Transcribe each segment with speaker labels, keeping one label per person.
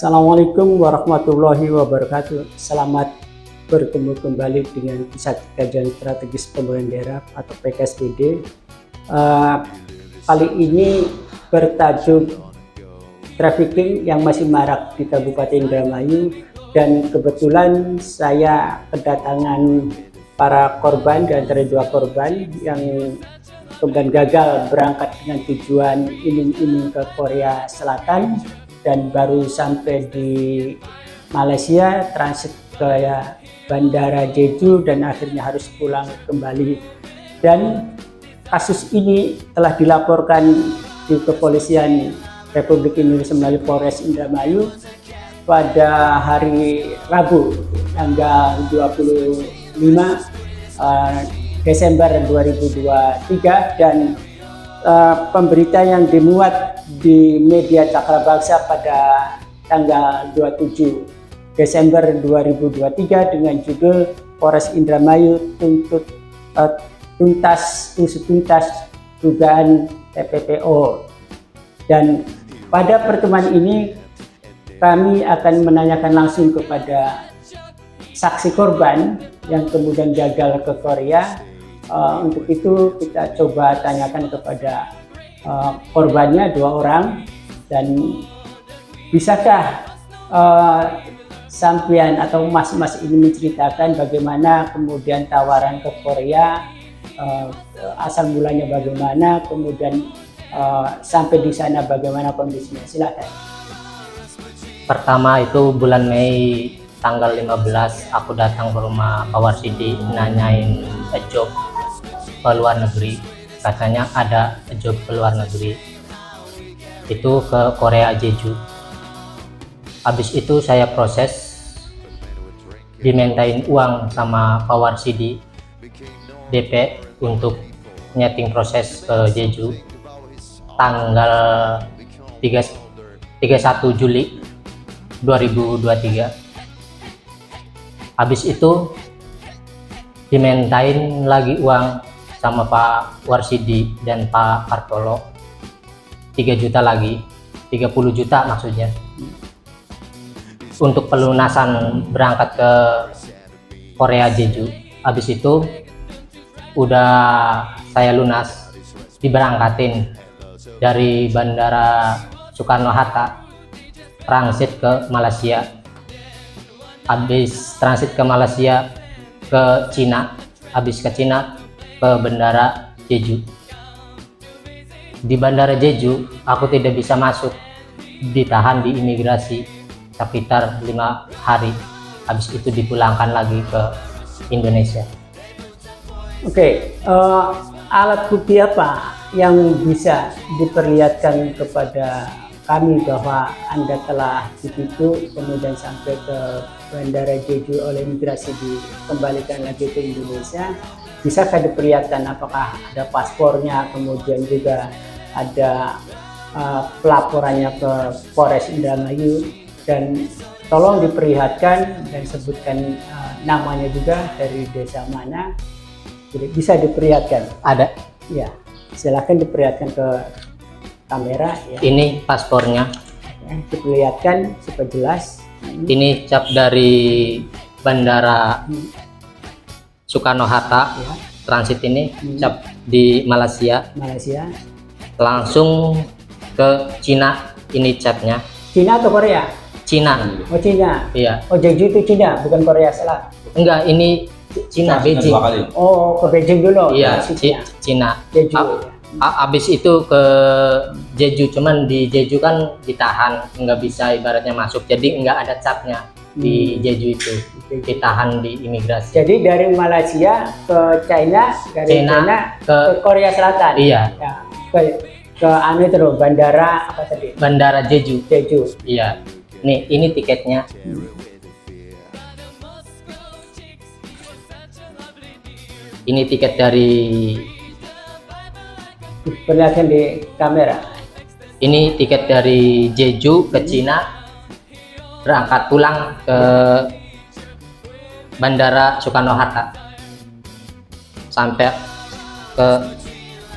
Speaker 1: Assalamualaikum warahmatullahi wabarakatuh. Selamat bertemu kembali dengan Pusat Kajian Strategis Pembangunan Daerah atau PKSPD. Kali ini bertajuk trafficking yang masih marak di Kabupaten Indramayu, dan kebetulan saya kedatangan para korban, di antara dua korban yang kemudian gagal berangkat dengan tujuan iming-iming ke Korea Selatan dan baru sampai di Malaysia, transit ke Bandara Jeju dan akhirnya harus pulang kembali. Dan kasus ini telah dilaporkan di Kepolisian Republik Indonesia melalui Polres Indramayu pada hari Rabu tanggal 25 Desember 2023, dan pemberitaan yang dimuat di media Cakrabangsa pada tanggal 27 Desember 2023 dengan judul Polres Indramayu tuntut usut tuntas dugaan TPPO. Dan pada pertemuan ini kami akan menanyakan langsung kepada saksi korban yang kemudian gagal ke Korea. Untuk itu kita coba tanyakan kepada korbannya, dua orang, dan bisakah sampean atau mas-mas ini menceritakan bagaimana kemudian tawaran ke Korea, asal mulanya bagaimana, kemudian sampai di sana bagaimana kondisinya. Silakan.
Speaker 2: Pertama itu bulan Mei tanggal 15 aku datang ke rumah Pak Warsidi nanyain job ke luar negeri. Katanya ada job ke luar negeri itu ke Korea Jeju. Habis itu saya proses, dimintain uang sama Pak Warsidi DP untuk nyeting proses ke Jeju tanggal 31 Juli 2023. Habis itu dimintain lagi uang sama Pak Warsidi dan Pak Kartolo 3 juta lagi, 30 juta maksudnya, untuk pelunasan berangkat ke Korea Jeju. Habis itu udah saya lunas, diberangkatin dari Bandara Soekarno-Hatta transit ke Malaysia. Habis transit ke Malaysia ke Cina, habis ke Cina ke Bandara Jeju. Di Bandara Jeju aku tidak bisa masuk, ditahan di imigrasi sekitar 5 hari. Habis itu dipulangkan lagi ke Indonesia.
Speaker 1: Oke, alat bukti apa yang bisa diperlihatkan kepada kami bahwa Anda telah ditipu kemudian sampai ke Bandara Jeju oleh imigrasi, dikembalikan lagi ke Indonesia? Bisakah diperlihatkan apakah ada paspornya, kemudian juga ada pelaporannya ke Polres Indramayu, dan tolong diperlihatkan dan sebutkan namanya juga, dari desa mana, bisa diperlihatkan?
Speaker 2: Ada?
Speaker 1: Ya, silakan diperlihatkan ke kamera ya.
Speaker 2: Ini paspornya
Speaker 1: Ya, diperlihatkan supaya jelas.
Speaker 2: Ini cap dari Bandara Soekarno-Hatta
Speaker 1: Ya.
Speaker 2: transit ini cap di Malaysia, langsung ke Cina. Ini capnya
Speaker 1: Cina atau Korea?
Speaker 2: Cina.
Speaker 1: Oh, Cina.
Speaker 2: Iya.
Speaker 1: Oh, Jeju itu Cina, bukan Korea Selatan.
Speaker 2: Enggak, ini Cina, Beijing.
Speaker 1: Oh, ke Beijing dulu.
Speaker 2: Iya,
Speaker 1: Cina.
Speaker 2: Cina.
Speaker 1: Jeju.
Speaker 2: Habis itu ke Jeju, cuman di Jeju kan ditahan, nggak bisa ibaratnya masuk, jadi nggak ada capnya di Jeju itu, ditahan di imigrasi.
Speaker 1: Jadi dari Malaysia ke China, dari China ke Korea Selatan.
Speaker 2: Iya.
Speaker 1: Ya, ke anu itu loh, bandara apa tadi?
Speaker 2: Bandara Jeju.
Speaker 1: Jeju.
Speaker 2: Iya. Nih, ini tiketnya. Ini tiket dari,
Speaker 1: perlihatkan di kamera.
Speaker 2: ini tiket dari Jeju ke Cina, berangkat pulang ke Bandara Soekarno-Hatta, sampai ke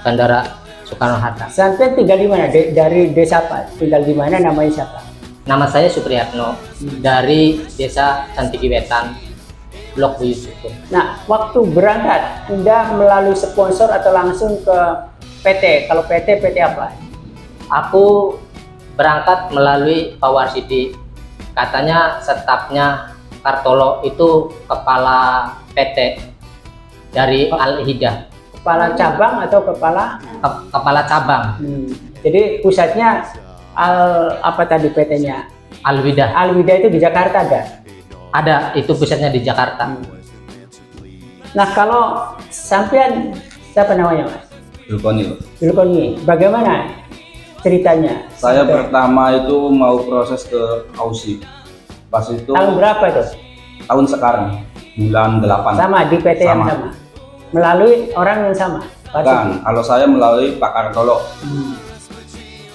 Speaker 2: Bandara Soekarno-Hatta.
Speaker 1: Sampai tinggal di mana? Dari desa apa? Tinggal di mana, namanya siapa?
Speaker 2: Nama saya Supriyatno dari Desa Santigi Wetan, Blok Buyut Syukur.
Speaker 1: Nah, waktu berangkat, Anda melalui sponsor atau langsung ke PT? Kalau PT, PT apa?
Speaker 2: Aku berangkat melalui Pak Warsidi. Katanya stafnya Kartolo itu kepala PT dari Al-Hidah.
Speaker 1: Kepala cabang atau kepala?
Speaker 2: Kepala cabang.
Speaker 1: Jadi pusatnya apa tadi PT-nya?
Speaker 2: Al-Hidah.
Speaker 1: Al-Hidah itu di Jakarta ada?
Speaker 2: Ada, itu pusatnya di Jakarta.
Speaker 1: Nah, kalau sampean siapa namanya, Mas? Dulkoni. Bagaimana ceritanya?
Speaker 3: Saya pertama itu mau proses ke Aussie. Pas itu
Speaker 1: Tahun berapa itu?
Speaker 3: tahun sekarang, bulan 8.
Speaker 1: Sama di PT yang sama. Melalui orang yang sama.
Speaker 3: Kan, kalau saya melalui Pak Kartolo.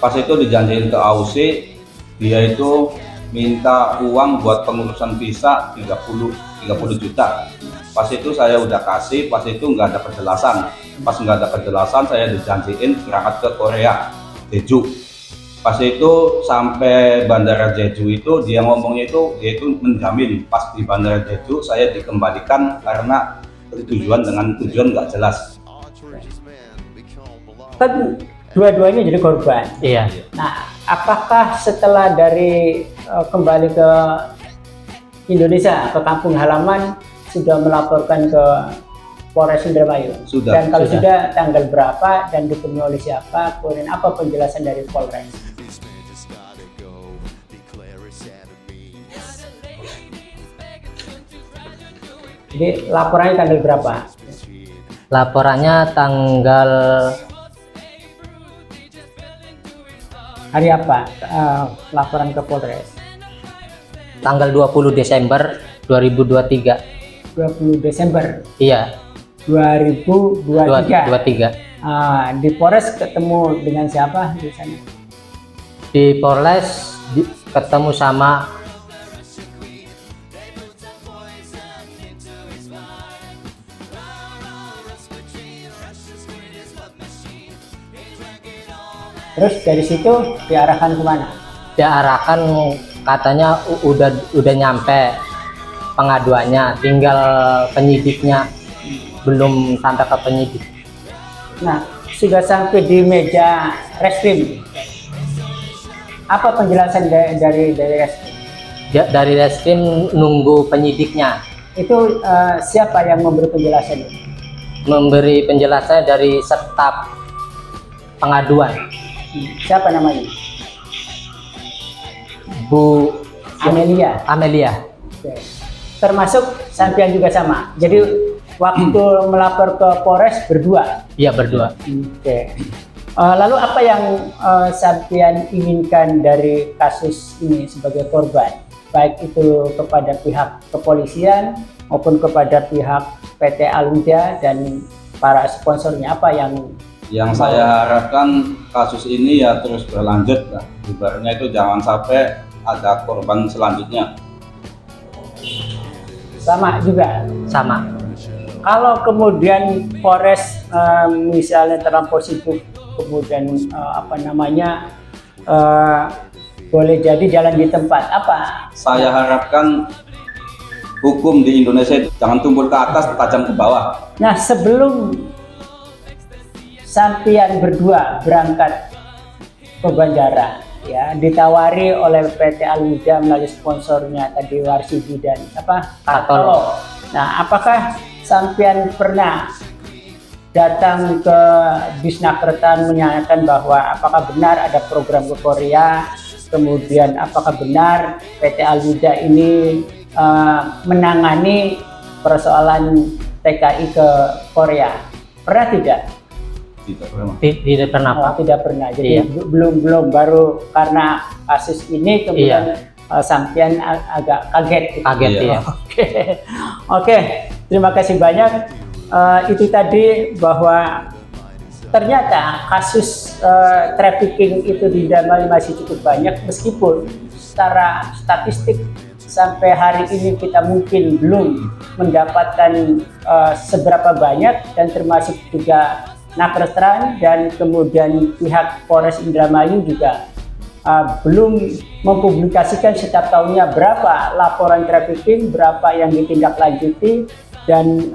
Speaker 3: Pas itu dijanjiin ke Aussie, dia itu minta uang buat pengurusan visa 30 juta. Pas itu saya udah kasih, pas itu nggak ada penjelasan. Pas nggak ada penjelasan, saya dijanjiin berangkat ke Korea, Jeju. Pas itu sampai bandara Jeju itu dia ngomongnya itu dia itu menjamin pas di bandara Jeju saya dikembalikan karena tujuan nggak jelas.
Speaker 1: Kan dua-duanya jadi korban.
Speaker 2: Iya.
Speaker 1: Nah, apakah setelah dari kembali ke Indonesia, ke kampung halaman, sudah melaporkan ke Polres Indramayu?
Speaker 3: Sudah.
Speaker 1: Dan kalau sudah, tanggal berapa dan ditemui oleh siapa? Kemudian apa penjelasan dari Polres? Jadi laporannya tanggal berapa?
Speaker 2: Laporannya tanggal
Speaker 1: Hari apa? Laporan ke Polres.
Speaker 2: tanggal 20 Desember 2023.
Speaker 1: 20 Desember
Speaker 2: Iya,
Speaker 1: 2023.
Speaker 2: 23.
Speaker 1: Di Polres ketemu dengan siapa di sana?
Speaker 2: Di Polres ketemu sama
Speaker 1: Terus dari situ diarahkan kemana?
Speaker 2: diarahkan, katanya udah nyampe pengaduannya, tinggal penyidiknya belum sampai ke penyidik.
Speaker 1: Nah, sudah sampai di meja reskrim. Apa penjelasan dari reskrim?
Speaker 2: Dari reskrim nunggu penyidiknya.
Speaker 1: Itu siapa yang memberi penjelasan itu?
Speaker 2: Memberi penjelasan dari staf pengaduan,
Speaker 1: Siapa namanya?
Speaker 2: Bu
Speaker 1: Amelia. Oke. Termasuk sampean juga sama. Jadi waktu melapor ke Polres berdua.
Speaker 2: Iya, berdua.
Speaker 1: Oke. Lalu apa yang sampean inginkan dari kasus ini sebagai korban? Baik itu kepada pihak kepolisian maupun kepada pihak PT Al-Huda dan para sponsornya, apa
Speaker 3: Yang saya harapkan kasus ini ya terus berlanjut lah. Ibaratnya itu jangan sampai ada korban selanjutnya.
Speaker 1: sama juga?
Speaker 2: Sama.
Speaker 1: Kalau kemudian Polres misalnya terlampau sibuk, kemudian boleh jadi jalan di tempat apa?
Speaker 3: Saya harapkan hukum di Indonesia itu jangan tumpul ke atas, tajam ke bawah.
Speaker 1: Nah, sebelum sampean berdua berangkat ke bandara, ya ditawari oleh PT Al-Huda melalui sponsornya tadi Warsidi dan Kartolo. Nah, apakah sampean pernah datang ke Disnakertan menyatakan bahwa apakah benar ada program ke Korea, kemudian apakah benar PT Al-Huda ini menangani persoalan TKI ke Korea? Pernah tidak?
Speaker 2: Tidak pernah, Pak.
Speaker 1: Tidak pernah. Jadi belum baru karena kasus ini kemudian sampean agak kaget.
Speaker 2: Kaget ya.
Speaker 1: Oke. Terima kasih banyak. Itu tadi bahwa ternyata kasus trafficking itu di Indramayu masih cukup banyak, meskipun secara statistik sampai hari ini kita mungkin belum mendapatkan seberapa banyak, dan termasuk juga Nakertran dan kemudian pihak Polres Indramayu juga belum mempublikasikan setiap tahunnya berapa laporan trafficking, berapa yang ditindaklanjuti, dan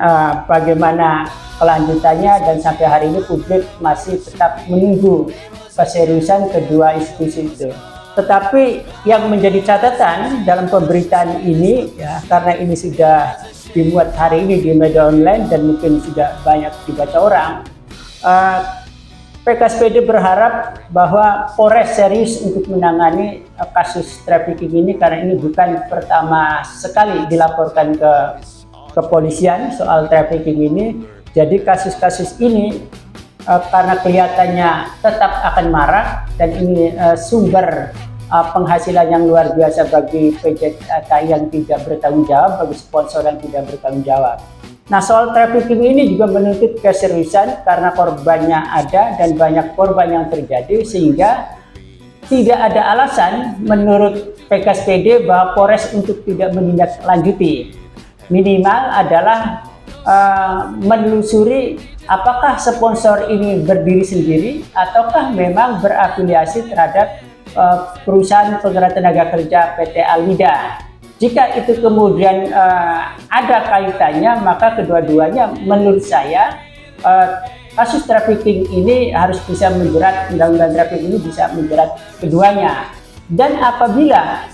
Speaker 1: bagaimana kelanjutannya, dan sampai hari ini publik masih tetap menunggu keseriusan kedua institusi itu. Tetapi yang menjadi catatan dalam pemberitaan ini, ya, karena ini sudah dimuat hari ini di media online dan mungkin sudah banyak dibaca orang, PKSPD berharap bahwa Polres serius untuk menangani kasus trafficking ini, karena ini bukan pertama sekali dilaporkan ke kepolisian soal trafficking ini. Jadi kasus-kasus ini karena kelihatannya tetap akan marak, dan ini sumber penghasilan yang luar biasa bagi PJKI yang tidak bertanggung jawab, bagi sponsor yang tidak bertanggung jawab. Nah, soal trafficking ini juga menuntut keseriusan karena korbannya ada dan banyak korban yang terjadi, sehingga tidak ada alasan menurut PKSPD bahwa Polres untuk tidak menindaklanjuti. Minimal adalah menelusuri apakah sponsor ini berdiri sendiri ataukah memang berafiliasi terhadap perusahaan penggerak tenaga kerja PT Alwida. Jika itu kemudian ada kaitannya, maka kedua-duanya menurut saya kasus trafficking ini harus bisa menjerat, undang-undang trafficking ini bisa menjerat keduanya. Dan apabila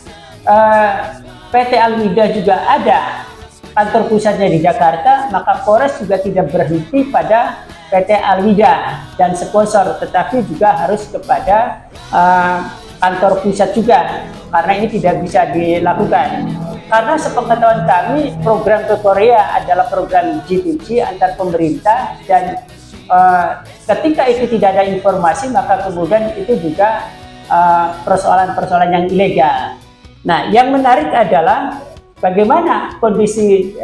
Speaker 1: PT Alwida juga ada kantor pusatnya di Jakarta, maka Polres juga tidak berhenti pada PT Alwida dan sponsor, tetapi juga harus kepada kantor pusat juga, karena ini tidak bisa dilakukan. Karena sepengetahuan kami, program ke Korea adalah program G2G antar pemerintah, dan ketika itu tidak ada informasi, maka kemudian itu juga persoalan-persoalan yang ilegal. Nah, yang menarik adalah bagaimana kondisi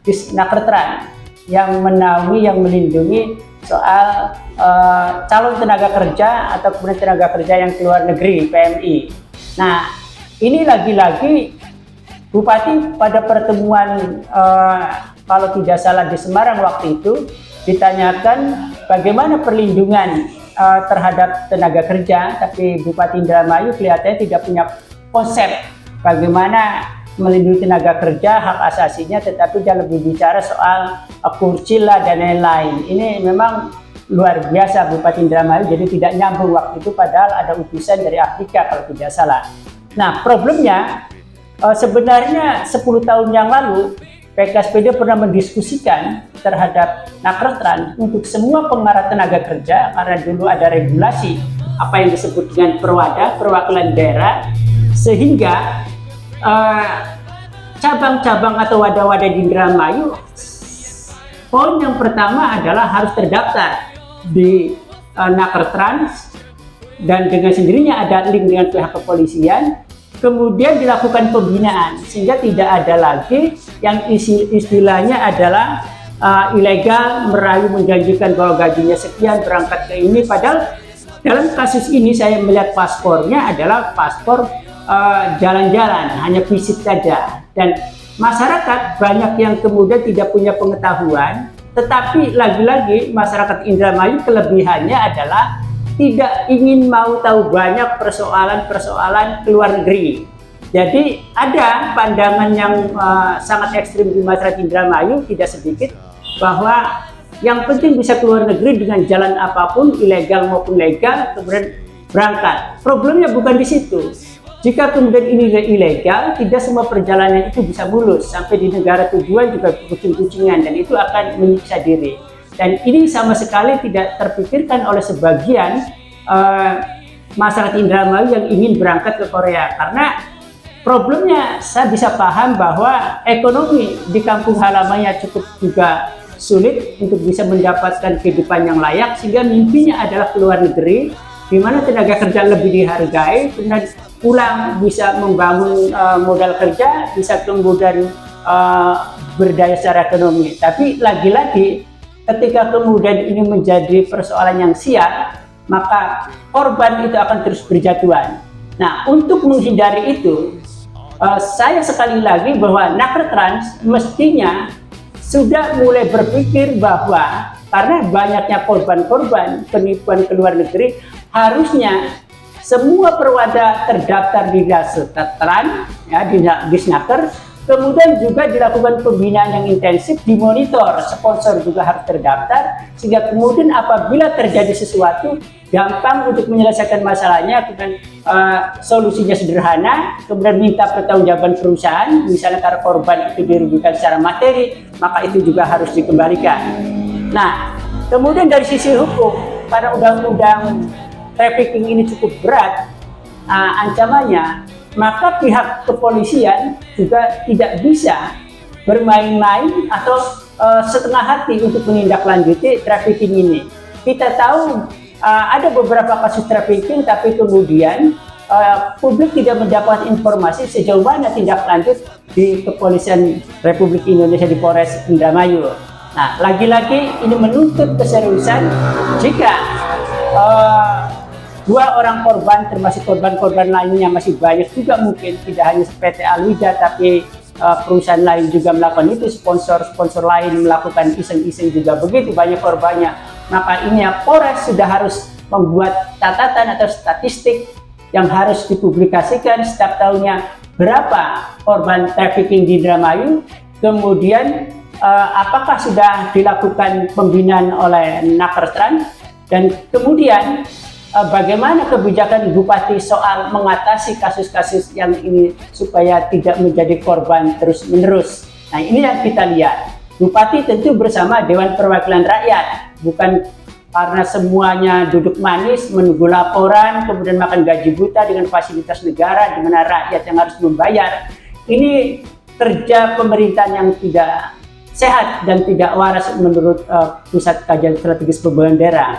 Speaker 1: Disnakertran yang menaungi, yang melindungi soal calon tenaga kerja atau kemudian tenaga kerja yang keluar negeri, PMI. Nah, ini lagi-lagi Bupati pada pertemuan kalau tidak salah di Semarang waktu itu ditanyakan bagaimana perlindungan terhadap tenaga kerja, tapi Bupati Indramayu kelihatannya tidak punya konsep bagaimana melindungi tenaga kerja, hak asasinya, tetapi dia lebih bicara soal kurcila dan lain-lain. Ini memang luar biasa Bupati Indramayu, jadi tidak nyambung waktu itu, padahal ada utusan dari Afrika kalau tidak salah. Nah, problemnya sebenarnya 10 tahun yang lalu PKSPD pernah mendiskusikan terhadap Nakertran untuk semua pengarah tenaga kerja, karena dulu ada regulasi apa yang disebut dengan perwada, perwakilan daerah, sehingga cabang-cabang atau wadah-wadah di Indramayu, poin yang pertama adalah harus terdaftar di Nakertran, dan dengan sendirinya ada link dengan pihak kepolisian. Kemudian dilakukan pembinaan, sehingga tidak ada lagi yang istilahnya adalah ilegal, merayu, menjanjikan bahwa gajinya sekian, berangkat ke ini, padahal dalam kasus ini saya melihat paspornya adalah paspor jalan-jalan, hanya visit saja, dan masyarakat banyak yang kemudian tidak punya pengetahuan. Tetapi lagi-lagi masyarakat Indramayu kelebihannya adalah tidak ingin mau tahu banyak persoalan-persoalan ke luar negeri. Jadi ada pandangan yang sangat ekstrim di masyarakat Indramayu, tidak sedikit, bahwa yang penting bisa ke luar negeri dengan jalan apapun, ilegal maupun legal, kemudian berangkat. Problemnya bukan di situ. Jika kemudian ini ilegal, tidak semua perjalanan itu bisa mulus sampai di negara tujuan, juga kucing-kucingan, dan itu akan menyiksa diri. Dan ini sama sekali tidak terpikirkan oleh sebagian masyarakat Indramayu yang ingin berangkat ke Korea. Karena problemnya saya bisa paham bahwa ekonomi di kampung halamannya cukup juga sulit untuk bisa mendapatkan kehidupan yang layak, sehingga mimpinya adalah keluar negeri, di mana tenaga kerja lebih dihargai, kemudian pulang bisa membangun modal kerja, bisa kemudian berdaya secara ekonomi. Tapi lagi-lagi ketika kemudian ini menjadi persoalan yang sial, maka korban itu akan terus berjatuhan. Nah, untuk menghindari itu, saya sekali lagi bahwa Nakertran mestinya sudah mulai berpikir bahwa karena banyaknya korban-korban penipuan ke luar negeri, harusnya semua perwada terdaftar di Dasretran, ya, di Disnaker. Kemudian juga dilakukan pembinaan yang intensif, dimonitor, sponsor juga harus terdaftar, sehingga kemudian apabila terjadi sesuatu, gampang untuk menyelesaikan masalahnya, kemudian solusinya sederhana, kemudian minta pertanggungjawaban perusahaan, misalnya karena korban itu dirugikan secara materi, maka itu juga harus dikembalikan. Nah, kemudian dari sisi hukum, pada undang-undang trafficking ini cukup berat ancamannya, maka pihak kepolisian juga tidak bisa bermain-main atau setengah hati untuk menindaklanjuti trafficking ini. Kita tahu ada beberapa kasus trafficking, tapi kemudian publik tidak mendapat informasi sejauh mana tindak lanjut di Kepolisian Republik Indonesia di Polres Indramayu. Nah, lagi-lagi ini menuntut keseriusan jika dua orang korban, termasuk korban-korban lainnya masih banyak juga, mungkin tidak hanya PT Alwida, tapi perusahaan lain juga melakukan itu, sponsor lain melakukan iseng-iseng juga, begitu banyak korbannya. Maka ini Polres sudah harus membuat catatan atau statistik yang harus dipublikasikan setiap tahunnya, berapa korban trafficking di Indramayu, kemudian apakah sudah dilakukan pembinaan oleh Nakertran, dan kemudian bagaimana kebijakan Bupati soal mengatasi kasus-kasus yang ini supaya tidak menjadi korban terus-menerus. Nah, ini yang kita lihat. Bupati tentu bersama Dewan Perwakilan Rakyat, bukan karena semuanya duduk manis menunggu laporan, kemudian makan gaji buta dengan fasilitas negara di mana rakyat yang harus membayar. Ini kerja pemerintahan yang tidak sehat dan tidak waras menurut Pusat Kajian Strategis Pembangunan Daerah.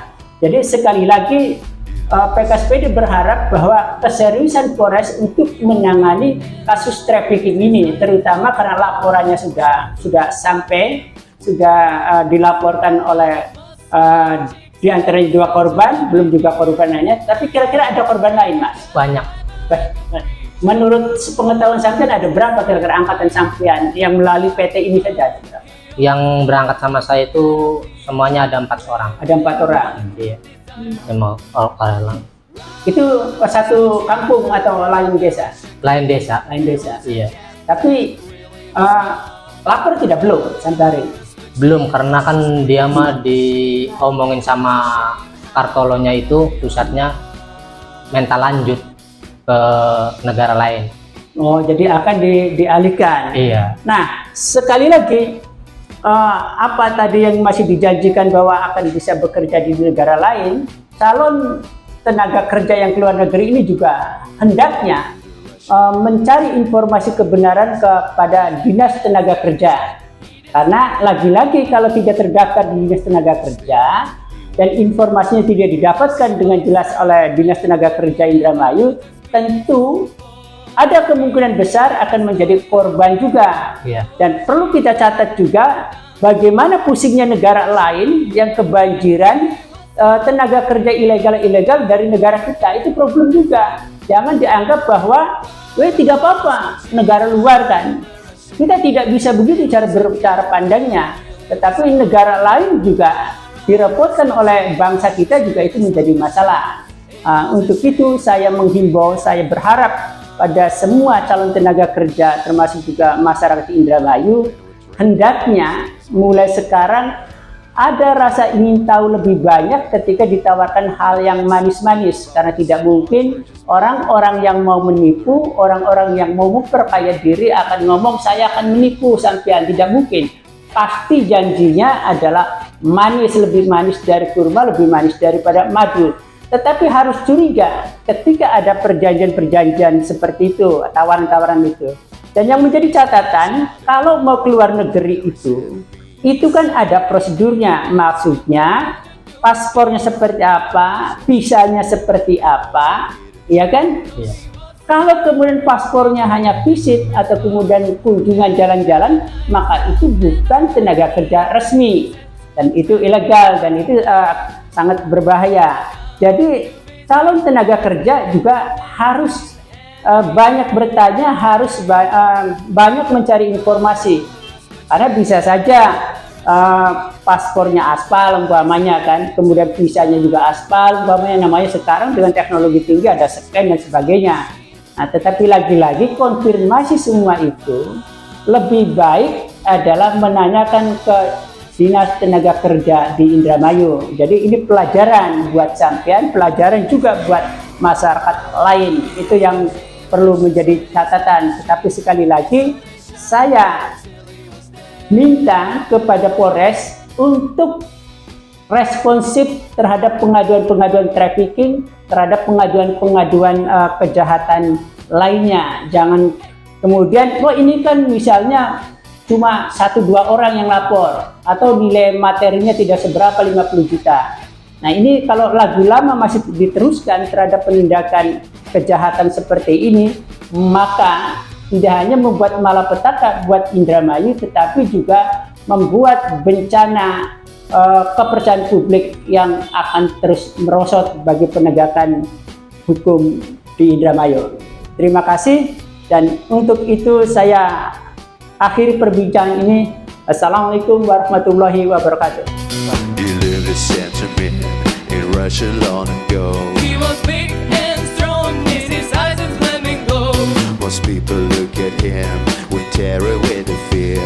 Speaker 1: Jadi sekali lagi PKSPD berharap bahwa keseriusan Polres untuk menangani kasus trafficking ini, terutama karena laporannya sudah sampai, sudah dilaporkan oleh di antaranya 2 korban, belum juga korban lainnya. Tapi kira-kira ada korban lain, Mas?
Speaker 2: Banyak.
Speaker 1: Menurut pengetahuan sampean ada berapa kira-kira angkatan sampean yang melalui PT ini saja?
Speaker 2: Yang berangkat sama saya itu semuanya ada 4 orang.
Speaker 1: Ada 4 orang.
Speaker 2: Iya. Semua orang.
Speaker 1: Itu satu kampung atau lain desa?
Speaker 2: Lain desa.
Speaker 1: Lain desa.
Speaker 2: Iya.
Speaker 1: Tapi lapor tidak belum sampai hari ini?
Speaker 2: Belum, karena kan dia mah diomongin sama Kartolonya itu pusatnya minta lanjut ke negara lain.
Speaker 1: Oh, jadi akan dialihkan.
Speaker 2: Iya.
Speaker 1: Nah, sekali lagi apa tadi yang masih dijanjikan bahwa akan bisa bekerja di negara lain, calon tenaga kerja yang keluar negeri ini juga hendaknya mencari informasi kebenaran kepada Dinas Tenaga Kerja. Karena lagi-lagi kalau tidak terdaftar di Dinas Tenaga Kerja dan informasinya tidak didapatkan dengan jelas oleh Dinas Tenaga Kerja Indramayu, tentu ada kemungkinan besar akan menjadi korban juga.
Speaker 2: Iya.
Speaker 1: Dan perlu kita catat juga bagaimana pusingnya negara lain yang kebanjiran tenaga kerja ilegal dari negara kita. Itu problem juga. Jangan dianggap bahwa tidak apa-apa negara luar kan. Kita tidak bisa begitu cara pandangnya. Tetapi negara lain juga direpotkan oleh bangsa kita juga itu menjadi masalah. Untuk itu saya menghimbau, saya berharap pada semua calon tenaga kerja termasuk juga masyarakat Indramayu, hendaknya mulai sekarang ada rasa ingin tahu lebih banyak ketika ditawarkan hal yang manis-manis, karena tidak mungkin orang-orang yang mau menipu, orang-orang yang mau memperkaya diri akan ngomong saya akan menipu sampean. Tidak mungkin. Pasti janjinya adalah manis, lebih manis dari kurma, lebih manis daripada madu. Tetapi harus curiga ketika ada perjanjian-perjanjian seperti itu, tawaran-tawaran itu. Dan yang menjadi catatan, kalau mau keluar negeri itu kan ada prosedurnya. Maksudnya, paspornya seperti apa, visanya seperti apa, ya kan?
Speaker 2: Iya.
Speaker 1: Kalau kemudian paspornya hanya visit atau kemudian kunjungan jalan-jalan, maka itu bukan tenaga kerja resmi. Dan itu ilegal, dan itu sangat berbahaya. Jadi calon tenaga kerja juga harus banyak bertanya, harus banyak mencari informasi. Karena bisa saja paspornya aspal umpamanya kan, kemudian visanya juga aspal umpamanya, namanya sekarang dengan teknologi tinggi ada scan dan sebagainya. Nah, tetapi lagi-lagi konfirmasi semua itu lebih baik adalah menanyakan ke Dinas Tenaga Kerja di Indramayu. Jadi ini pelajaran buat sampean, pelajaran juga buat masyarakat lain. Itu yang perlu menjadi catatan. Tetapi sekali lagi saya minta kepada Polres untuk responsif terhadap pengaduan-pengaduan trafficking, terhadap pengaduan-pengaduan kejahatan lainnya. Jangan kemudian, oh ini kan misalnya cuma 1-2 orang yang lapor, atau nilai materinya tidak seberapa 50 juta. Nah ini kalau lagu lama masih diteruskan terhadap penindakan kejahatan seperti ini, maka tidak hanya membuat malapetaka buat Indramayu, tetapi juga membuat bencana kepercayaan publik yang akan terus merosot bagi penegakan hukum di Indramayu. Terima kasih, dan untuk itu saya akhiri perbincangan ini. Assalamualaikum warahmatullahi wabarakatuh.
Speaker 4: Most people look at him with terror, with fear.